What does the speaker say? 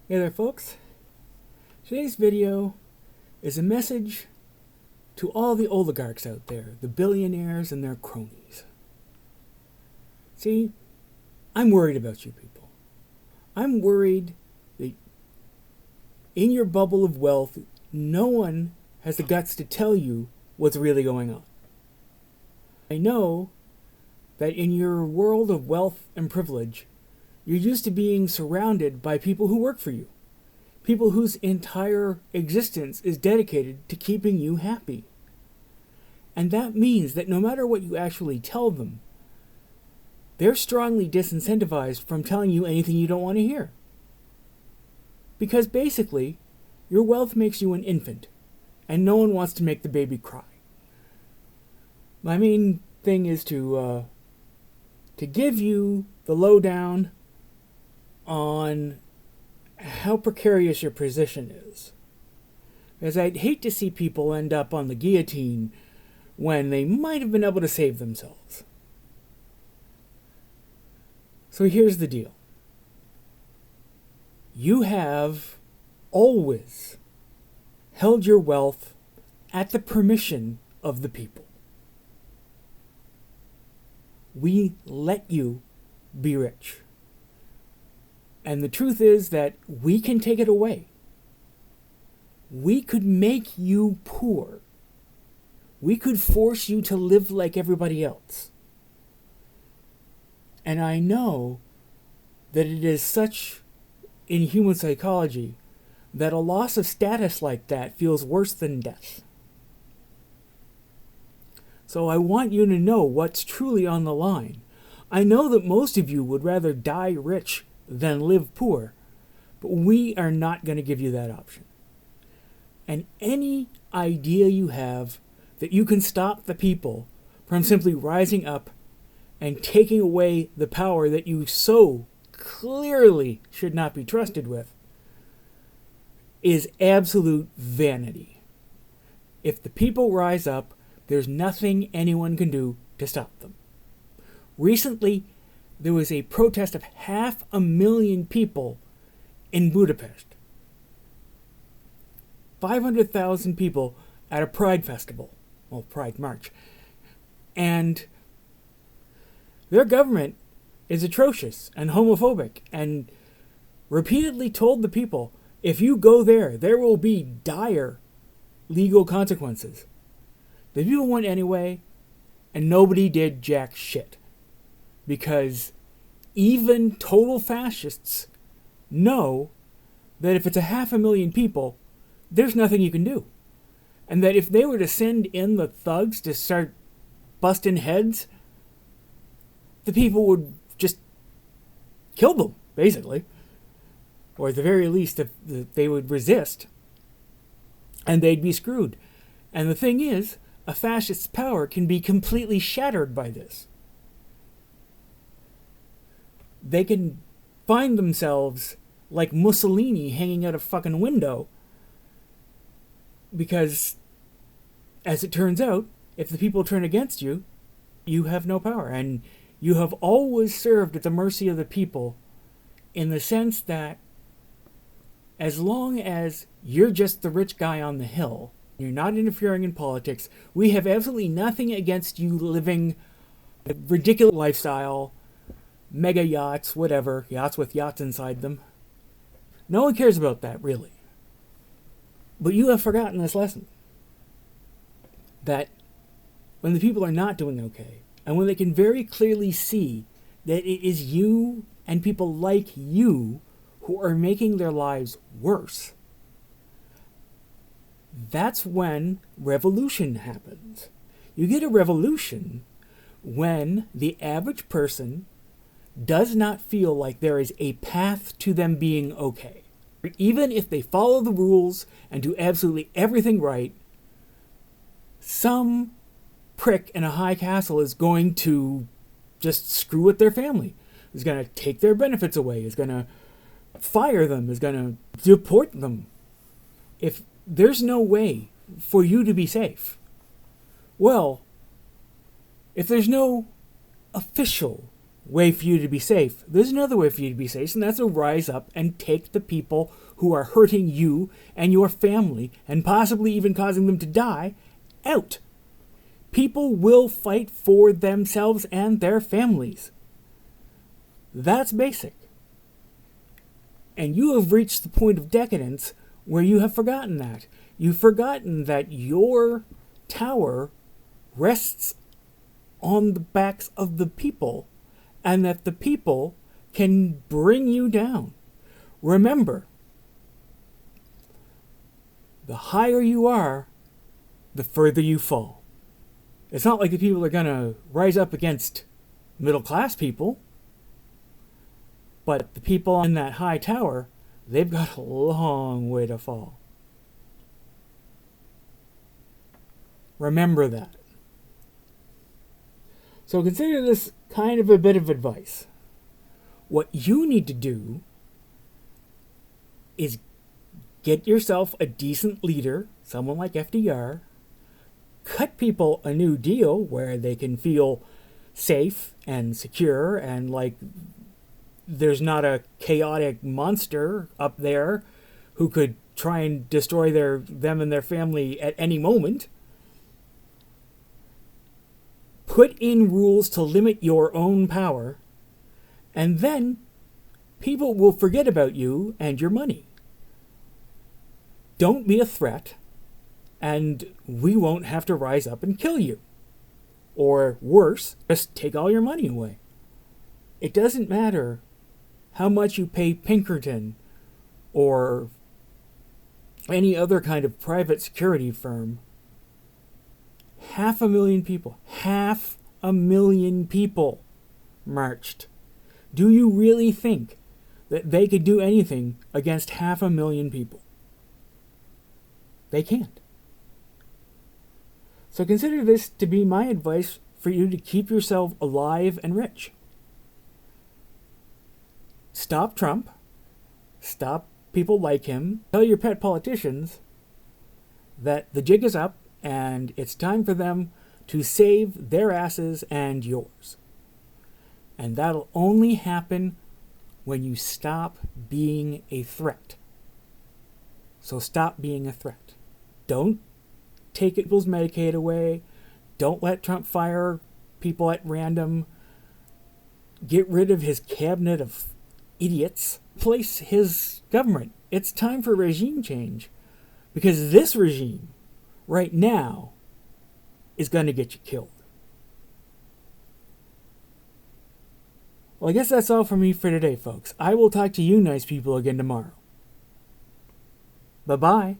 Hey there, folks. Today's video is a message to all the oligarchs out there, the billionaires and their cronies. See, I'm worried about you people. I'm worried that in your bubble of wealth, no one has the guts to tell you what's really going on. I know that in your world of wealth and privilege, you're used to being surrounded by people who work for you. People whose entire existence is dedicated to keeping you happy. And that means that no matter what you actually tell them, they're strongly disincentivized from telling you anything you don't want to hear. Because basically, your wealth makes you an infant, and no one wants to make the baby cry. My main thing is to give you the lowdown on how precarious your position is. Because I'd hate to see people end up on the guillotine when they might have been able to save themselves. So here's the deal. You have always held your wealth at the permission of the people. We let you be rich. And the truth is that we can take it away. We could make you poor. We could force you to live like everybody else. And I know that it is such in human psychology that a loss of status like that feels worse than death. So I want you to know what's truly on the line. I know that most of you would rather die rich than live poor, but we are not going to give you that option. And any idea you have that you can stop the people from simply rising up and taking away the power that you so clearly should not be trusted with is absolute vanity. If the people rise up, there's nothing anyone can do to stop them. Recently, there was a protest of 500,000 people in Budapest. 500,000 people at a Pride festival. Well, Pride March. And their government is atrocious and homophobic and repeatedly told the people, if you go there, there will be dire legal consequences. The people went anyway, and nobody did jack shit. Because even total fascists know that if it's 500,000 people, there's nothing you can do. And that if they were to send in the thugs to start busting heads, the people would just kill them, basically. Or at the very least, if they would resist, and they'd be screwed. And the thing is, a fascist's power can be completely shattered by this. They can find themselves like Mussolini hanging out a fucking window. Because, as it turns out, if the people turn against you, you have no power. And you have always served at the mercy of the people in the sense that as long as you're just the rich guy on the hill, you're not interfering in politics, we have absolutely nothing against you living a ridiculous lifestyle, mega yachts, whatever, yachts with yachts inside them. No one cares about that, really. But you have forgotten this lesson. That when the people are not doing okay, and when they can very clearly see that it is you and people like you who are making their lives worse, that's when revolution happens. You get a revolution when the average person does not feel like there is a path to them being okay. Even if they follow the rules and do absolutely everything right, some prick in a high castle is going to just screw with their family. Is going to take their benefits away, is going to fire them, is going to deport them. If there's no way for you to be safe, well, if there's no official way for you to be safe. There's another way for you to be safe, and that's to rise up and take the people who are hurting you and your family and possibly even causing them to die out. People will fight for themselves and their families. That's basic. And you have reached the point of decadence where you have forgotten that. You've forgotten that your tower rests on the backs of the people, and that the people can bring you down. Remember, the higher you are, the further you fall. It's not like the people are going to rise up against middle-class people, but the people in that high tower, they've got a long way to fall. Remember that. So consider this kind of a bit of advice. What you need to do is get yourself a decent leader, someone like FDR, cut people a new deal where they can feel safe and secure and like there's not a chaotic monster up there who could try and destroy them and their family at any moment. Put in rules to limit your own power, and then people will forget about you and your money. Don't be a threat, and we won't have to rise up and kill you. Or worse, just take all your money away. It doesn't matter how much you pay Pinkerton or any other kind of private security firm. 500,000 people marched. Do you really think that they could do anything against 500,000 people? They can't. So consider this to be my advice for you to keep yourself alive and rich. Stop Trump. Stop people like him. Tell your pet politicians that the jig is up and it's time for them to save their asses and yours. And that'll only happen when you stop being a threat. So stop being a threat. Don't take people's Medicaid away. Don't let Trump fire people at random. Get rid of his cabinet of idiots. Replace his government. It's time for regime change. Because this regime, right now, is going to get you killed. Well, I guess that's all for me for today, folks. I will talk to you nice people again tomorrow. Bye-bye.